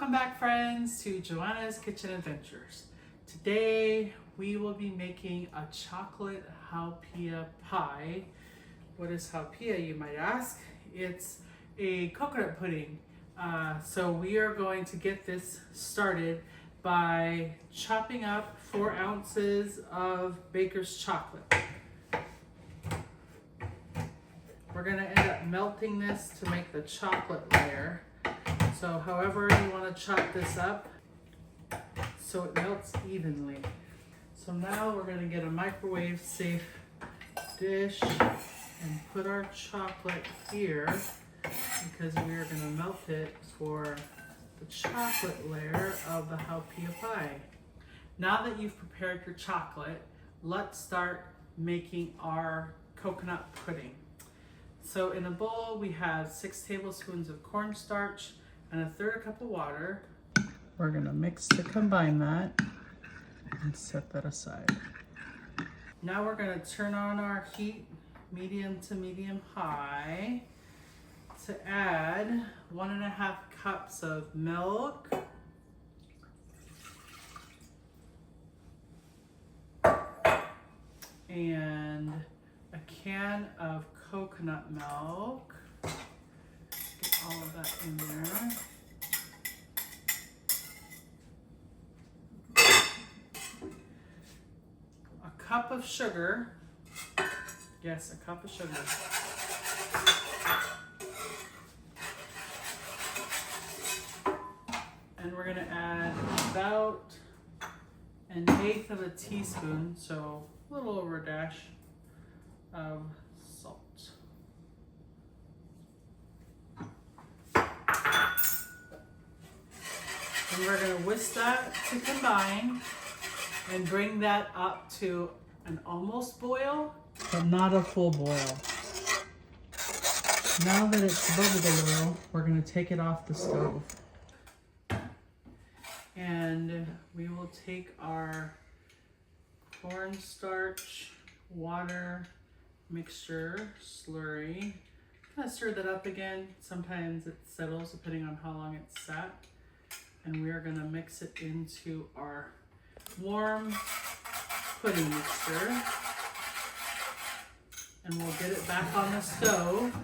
Welcome back, friends, to Joanna's Kitchen Adventures. Today we will be making a chocolate Haupia pie. What is Haupia, you might ask? It's a coconut pudding. So we are going to get this started by chopping up 4 ounces of baker's chocolate. We're going to end up melting this to make the chocolate layer. So however you want to chop this up so it melts evenly. So now we're going to get a microwave safe dish and put our chocolate here because we are going to melt it for the chocolate layer of the Haupia pie. Now that you've prepared your chocolate, let's start making our coconut pudding. So in a bowl we have 6 tablespoons of cornstarch and 1/3 cup of water. We're gonna mix to combine that and set that aside. Now we're gonna turn on our heat, medium to medium high, to add 1.5 cups of milk, and a can of coconut milk. Get all of that in there. A cup of sugar. Yes, a cup of sugar. And we're gonna add about 1/8 of a teaspoon, so a little over a dash of salt. And we're going to whisk that to combine and bring that up to an almost boil, but not a full boil. Now that it's above the boil, we're going to take it off the stove. And we will take our cornstarch, water, mixture, slurry. Kind of stir that up again. Sometimes it settles depending on how long it's sat. And we are going to mix it into our warm pudding mixture. And we'll get it back on the stove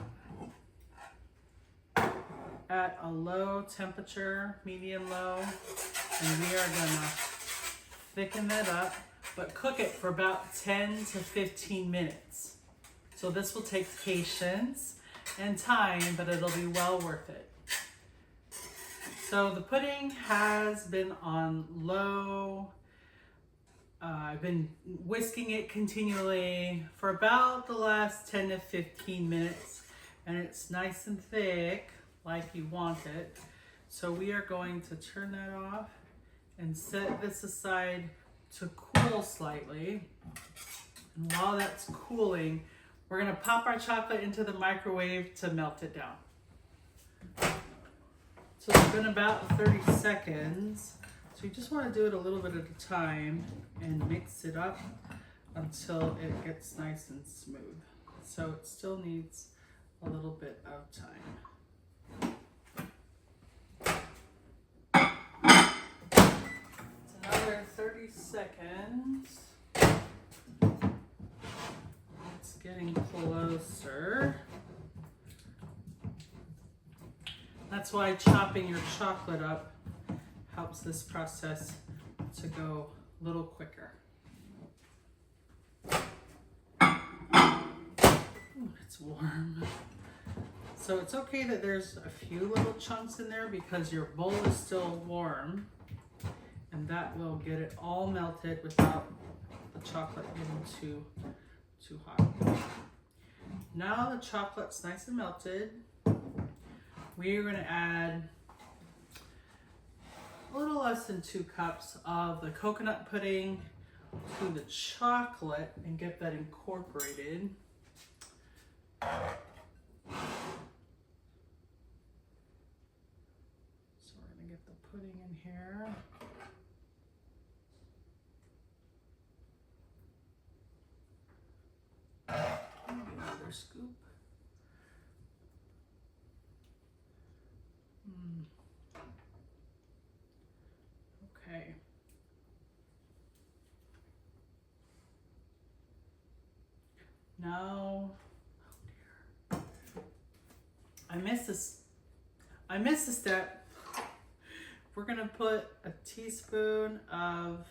at a low temperature, medium low. And we are going to thicken that up, but cook it for about 10 to 15 minutes. So this will take patience and time, but it'll be well worth it. So the pudding has been on low. I've been whisking it continually for about the last 10 to 15 minutes, and it's nice and thick like you want it. So we are going to turn that off and set this aside to cool slightly. And while that's cooling, we're gonna pop our chocolate into the microwave to melt it down. So it's been about 30 seconds. So you just wanna do it a little bit at a time and mix it up until it gets nice and smooth. So it still needs a little bit of time. Another 30 seconds. It's getting closer. That's why chopping your chocolate up helps this process to go a little quicker. Ooh, it's warm. So it's okay that there's a few little chunks in there because your bowl is still warm. And that will get it all melted without the chocolate getting too hot. Now the chocolate's nice and melted. We're going to add a little less than 2 cups of the coconut pudding to the chocolate and get that incorporated. So we're going to get the pudding in here. Another scoop. Now, oh dear. I missed a step. We're gonna put a teaspoon of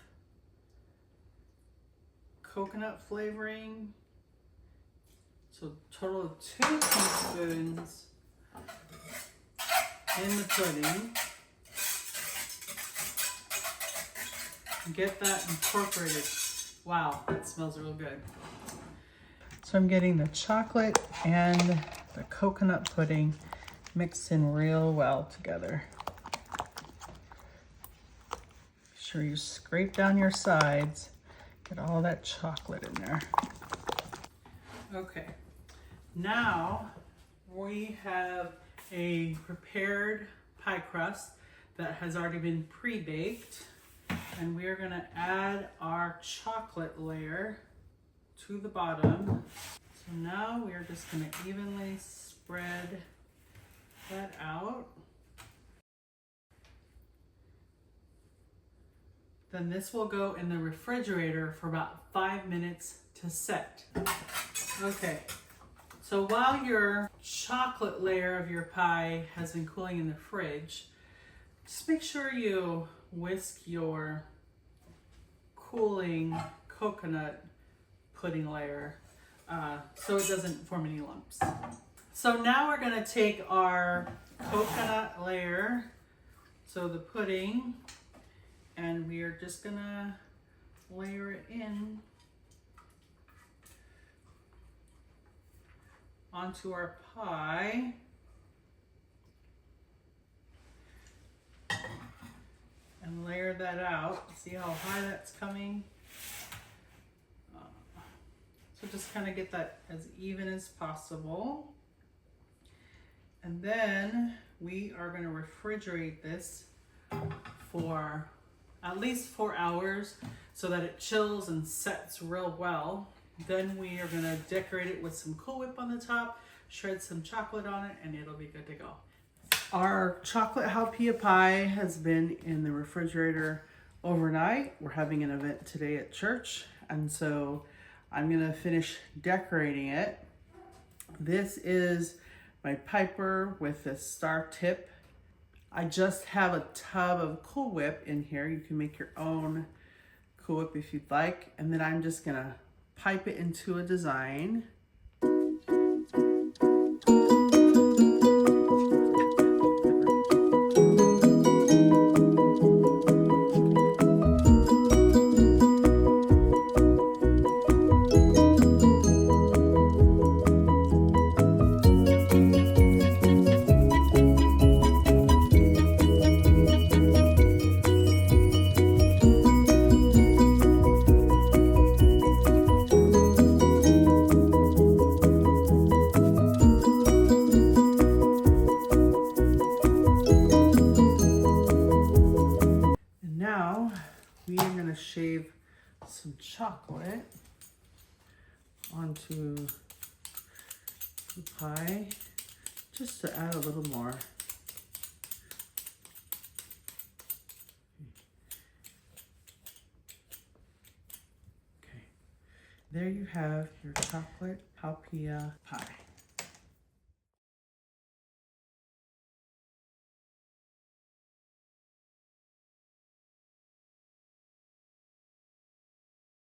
coconut flavoring. So total of 2 teaspoons in the pudding. Get that incorporated. Wow, that smells real good. So I'm getting the chocolate and the coconut pudding mixed in real well together. Be sure you scrape down your sides, get all that chocolate in there. Okay, now we have a prepared pie crust that has already been pre-baked, and we are going to add our chocolate layer to the bottom. So now we are just going to evenly spread that out. Then this will go in the refrigerator for about 5 minutes to set. Okay, so while your chocolate layer of your pie has been cooling in the fridge, just make sure you whisk your cooling coconut pudding layer so it doesn't form any lumps. So now we're going to take our coconut layer, so the pudding, and we are just going to layer it in onto our pie. And layer that out. See how high that's coming? So just kind of get that as even as possible. And then we are going to refrigerate this for at least 4 hours so that it chills and sets real well. Then we are going to decorate it with some Cool Whip on the top, shred some chocolate on it, and it'll be good to go. Our chocolate Haupia pie has been in the refrigerator overnight. We're having an event today at church, and so I'm gonna finish decorating it. This is my piper with the star tip. I just have a tub of Cool Whip in here. You can make your own Cool Whip if you'd like, and then I'm just gonna pipe it into a design. Now we are going to shave some chocolate onto the pie just to add a little more. Okay, there you have your chocolate Haupia pie.